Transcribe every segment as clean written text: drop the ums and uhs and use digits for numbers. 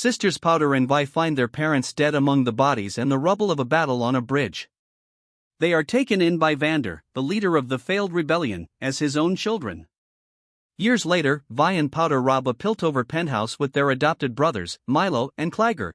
sisters Powder and Vi find their parents dead among the bodies and the rubble of a battle on a bridge. They are taken in by Vander, the leader of the failed rebellion, as his own children. Years later, Vi and Powder rob a Piltover penthouse with their adopted brothers, Mylo and Claggor.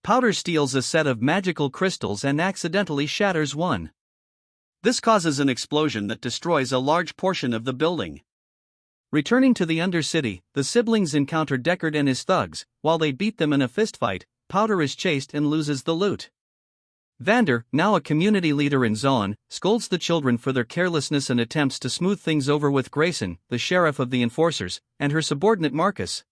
Powder steals a set of magical crystals and accidentally shatters one. This causes an explosion that destroys a large portion of the building. Returning to the undercity, the siblings encounter Deckard and his thugs. While they beat them in a fistfight, Powder is chased and loses the loot. Vander, now a community leader in Zaun, scolds the children for their carelessness and attempts to smooth things over with Grayson, the sheriff of the enforcers, and her subordinate Marcus.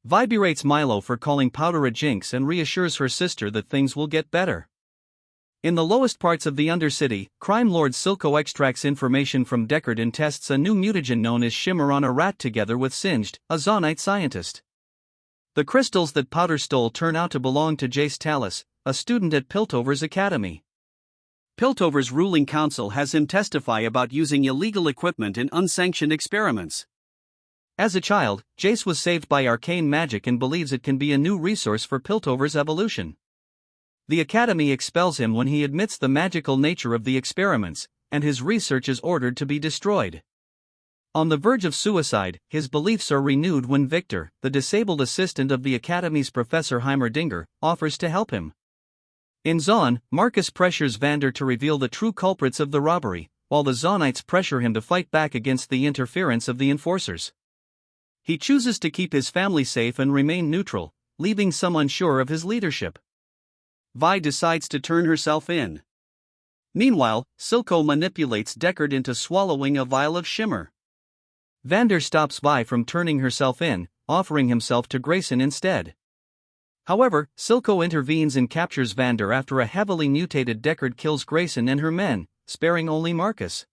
Vi berates Mylo for calling Powder a jinx and reassures her sister that things will get better. In the lowest parts of the undercity, crime lord Silco extracts information from Deckard and tests a new mutagen known as Shimmer on a rat together with Singed, a Zaunite scientist. The crystals that Powder stole turn out to belong to Jace Tallis, a student at Piltover's academy. Piltover's ruling council has him testify about using illegal equipment in unsanctioned experiments. As a child, Jace was saved by arcane magic and believes it can be a new resource for Piltover's evolution. The academy expels him when he admits the magical nature of the experiments, and his research is ordered to be destroyed. On the verge of suicide, his beliefs are renewed when Victor, the disabled assistant of the academy's Professor Heimerdinger, offers to help him. In Zaun, Marcus pressures Vander to reveal the true culprits of the robbery, while the Zaunites pressure him to fight back against the interference of the enforcers. He chooses to keep his family safe and remain neutral, leaving some unsure of his leadership. Vi decides to turn herself in. Meanwhile, Silco manipulates Deckard into swallowing a vial of Shimmer. Vander stops Vi from turning herself in, offering himself to Grayson instead. However, Silco intervenes and captures Vander after a heavily mutated Deckard kills Grayson and her men, sparing only Marcus.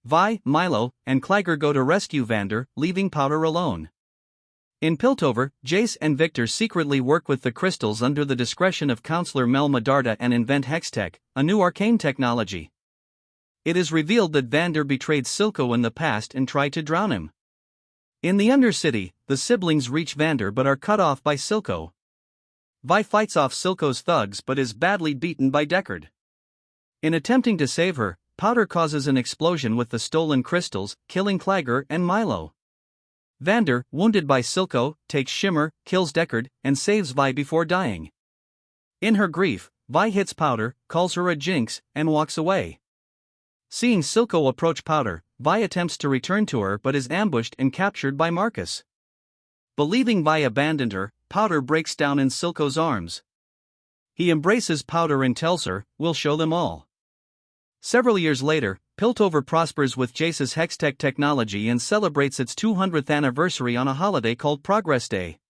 Vi, Mylo, and Claggor go to rescue Vander, leaving Powder alone. In Piltover, Jace and Victor secretly work with the crystals under the discretion of Counselor Mel Medarda and invent Hextech, a new arcane technology. It is revealed that Vander betrayed Silco in the past and tried to drown him. In the Undercity, the siblings reach Vander but are cut off by Silco. Vi fights off Silco's thugs but is badly beaten by Deckard. In attempting to save her, Powder causes an explosion with the stolen crystals, killing Claggor and Mylo. Vander, wounded by Silco, takes Shimmer, kills Deckard, and saves Vi before dying. In her grief, Vi hits Powder, calls her a jinx, and walks away. Seeing Silco approach Powder, Vi attempts to return to her but is ambushed and captured by Marcus. Believing Vi abandoned her, Powder breaks down in Silco's arms. He embraces Powder and tells her, "We'll show them all." Several years later, Piltover prospers with Jace's Hextech technology and celebrates its 200th anniversary on a holiday called Progress Day.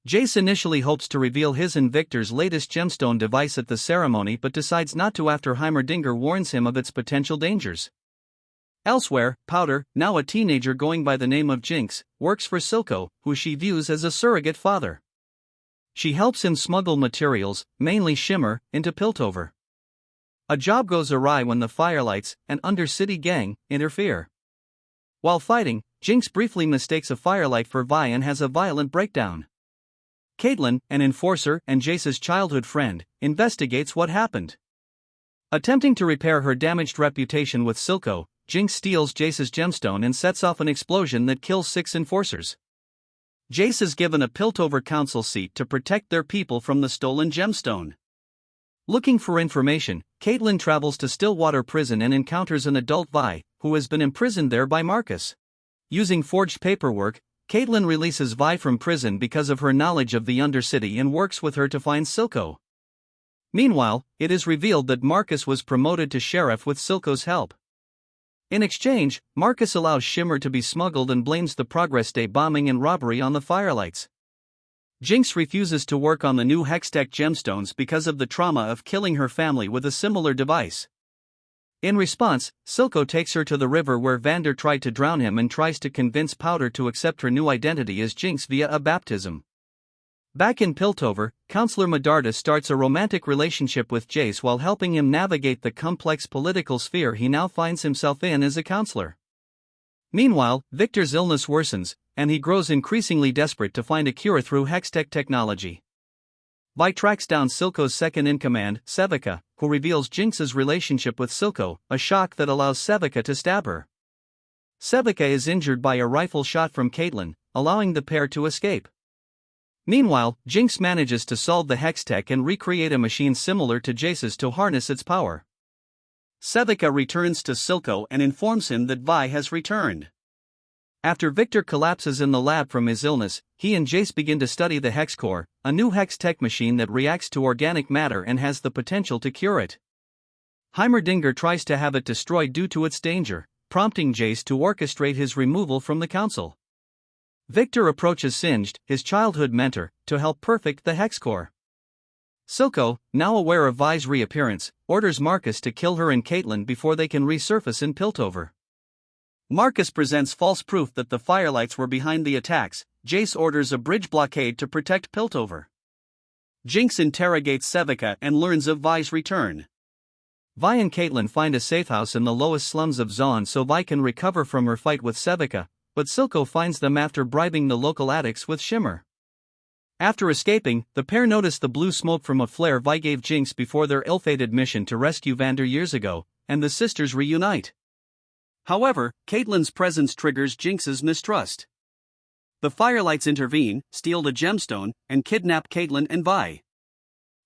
Jace initially hopes to reveal his and Victor's latest gemstone device at the ceremony but decides not to after Heimerdinger warns him of its potential dangers. Elsewhere, Powder, now a teenager going by the name of Jinx, works for Silco, who she views as a surrogate father. She helps him smuggle materials, mainly Shimmer, into Piltover. A job goes awry when the Firelights, an undercity gang, interfere. While fighting, Jinx briefly mistakes a Firelight for Vi and has a violent breakdown. Caitlin, an enforcer and Jace's childhood friend, investigates what happened. Attempting to repair her damaged reputation with Silco, Jinx steals Jace's gemstone and sets off an explosion that kills 6 enforcers. Jace is given a Piltover council seat to protect their people from the stolen gemstone. Looking for information, Caitlin travels to Stillwater Prison and encounters an adult Vi, who has been imprisoned there by Marcus. Using forged paperwork, Caitlin releases Vi from prison because of her knowledge of the Undercity and works with her to find Silco. Meanwhile, it is revealed that Marcus was promoted to sheriff with Silco's help. In exchange, Marcus allows Shimmer to be smuggled and blames the Progress Day bombing and robbery on the Firelights. Jinx refuses to work on the new Hextech gemstones because of the trauma of killing her family with a similar device. In response, Silco takes her to the river where Vander tried to drown him and tries to convince Powder to accept her new identity as Jinx via a baptism. Back in Piltover, Counselor Medarda starts a romantic relationship with Jace while helping him navigate the complex political sphere he now finds himself in as a counselor. Meanwhile, Victor's illness worsens, and he grows increasingly desperate to find a cure through hextech technology. Vi tracks down Silco's second-in-command, Sevika, who reveals Jinx's relationship with Silco, a shock that allows Sevika to stab her. Sevika is injured by a rifle shot from Caitlyn, allowing the pair to escape. Meanwhile, Jinx manages to solve the hextech and recreate a machine similar to Jace's to harness its power. Sevika returns to Silco and informs him that Vi has returned. After Victor collapses in the lab from his illness, he and Jace begin to study the hex core, a new hex tech machine that reacts to organic matter and has the potential to cure it. Heimerdinger tries to have it destroyed due to its danger, prompting Jace to orchestrate his removal from the council. Victor approaches Singed, his childhood mentor, to help perfect the hex core. Silco, now aware of Vi's reappearance, orders Marcus to kill her and Caitlyn before they can resurface in Piltover. Marcus presents false proof that the Firelights were behind the attacks. Jace orders a bridge blockade to protect Piltover. Jinx interrogates Sevika and learns of Vi's return. Vi and Caitlyn find a safe house in the lowest slums of Zaun so Vi can recover from her fight with Sevika, but Silco finds them after bribing the local addicts with Shimmer. After escaping, the pair notice the blue smoke from a flare Vi gave Jinx before their ill-fated mission to rescue Vander years ago, and the sisters reunite. However, Caitlyn's presence triggers Jinx's mistrust. The Firelights intervene, steal the gemstone, and kidnap Caitlyn and Vi.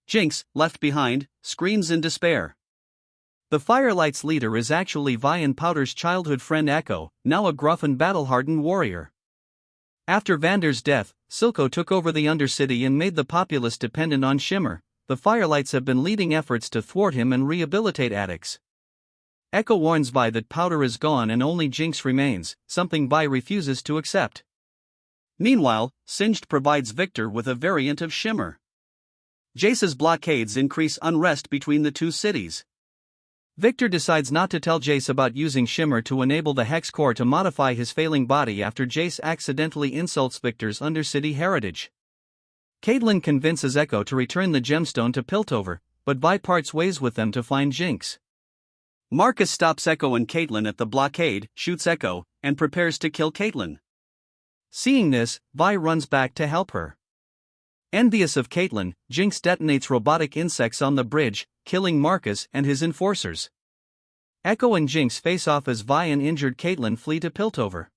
Jinx, left behind, screams in despair. The Firelights' leader is actually Vi and Powder's childhood friend Echo, now a gruff and battle-hardened warrior. After Vander's death, Silco took over the undercity and made the populace dependent on Shimmer. The Firelights have been leading efforts to thwart him and rehabilitate addicts. Echo warns Vi that Powder is gone and only Jinx remains, something Vi refuses to accept. Meanwhile, Singed provides Victor with a variant of Shimmer. Jace's blockades increase unrest between the two cities. Victor decides not to tell Jace about using Shimmer to enable the hex core to modify his failing body after Jace accidentally insults Victor's undercity heritage. Caitlyn convinces Echo to return the gemstone to Piltover, but Vi parts ways with them to find Jinx. Marcus stops Echo and Caitlyn at the blockade, shoots Echo, and prepares to kill Caitlyn. Seeing this, Vi runs back to help her. Envious of Caitlyn, Jinx detonates robotic insects on the bridge, killing Marcus and his enforcers. Echo and Jinx face off as Vi and injured Caitlyn flee to Piltover.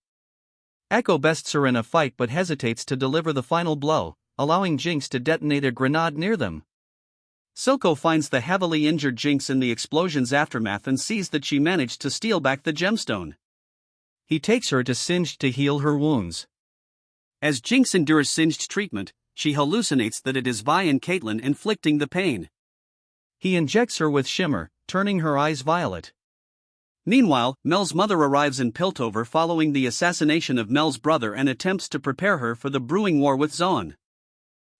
Echo bests her in a fight but hesitates to deliver the final blow, allowing Jinx to detonate a grenade near them. Silco finds the heavily injured Jinx in the explosion's aftermath and sees that she managed to steal back the gemstone. He takes her to Singed to heal her wounds. As Jinx endures Singed treatment, she hallucinates that it is Vi and Caitlyn inflicting the pain. He injects her with Shimmer, turning her eyes violet. Meanwhile, Mel's mother arrives in Piltover following the assassination of Mel's brother and attempts to prepare her for the brewing war with Zaun.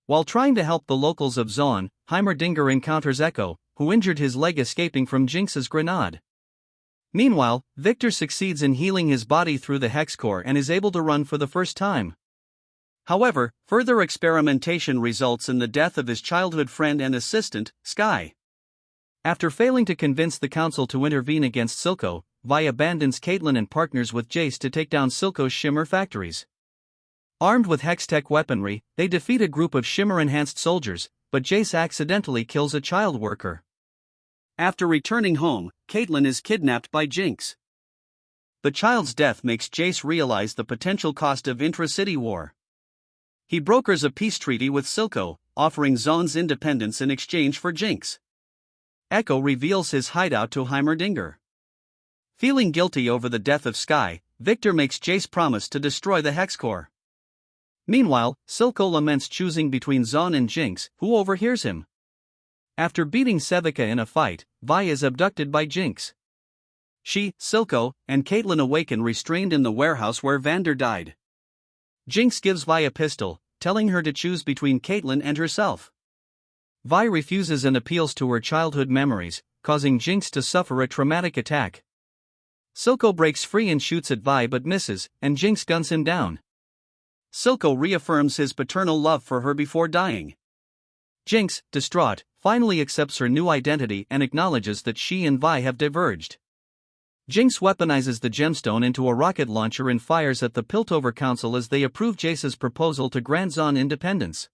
While trying to help the locals of Zaun, Heimerdinger encounters Echo, who injured his leg escaping from Jinx's grenade. Meanwhile, Victor succeeds in healing his body through the hex core and is able to run for the first time. However, further experimentation results in the death of his childhood friend and assistant, Sky. After failing to convince the council to intervene against Silco, Vi abandons Caitlyn and partners with Jace to take down Silco's Shimmer factories. Armed with hextech weaponry, they defeat a group of Shimmer-enhanced soldiers, but Jace accidentally kills a child worker. After returning home, Caitlyn is kidnapped by Jinx. The child's death makes Jace realize the potential cost of intra-city war. He brokers a peace treaty with Silco, offering Zaun's independence in exchange for Jinx. Echo reveals his hideout to Heimerdinger. Feeling guilty over the death of Sky, Victor makes Jace promise to destroy the hex core. Meanwhile, Silco laments choosing between Zaun and Jinx, who overhears him. After beating Sevika in a fight, Vi is abducted by Jinx. She, Silco, and Caitlyn awaken restrained in the warehouse where Vander died. Jinx gives Vi a pistol, telling her to choose between Caitlyn and herself. Vi refuses and appeals to her childhood memories, causing Jinx to suffer a traumatic attack. Silco breaks free and shoots at Vi but misses, and Jinx guns him down. Silco reaffirms his paternal love for her before dying. Jinx, distraught, finally accepts her new identity and acknowledges that she and Vi have diverged. Jinx weaponizes the gemstone into a rocket launcher and fires at the Piltover Council as they approve Jace's proposal to grant Zaun independence.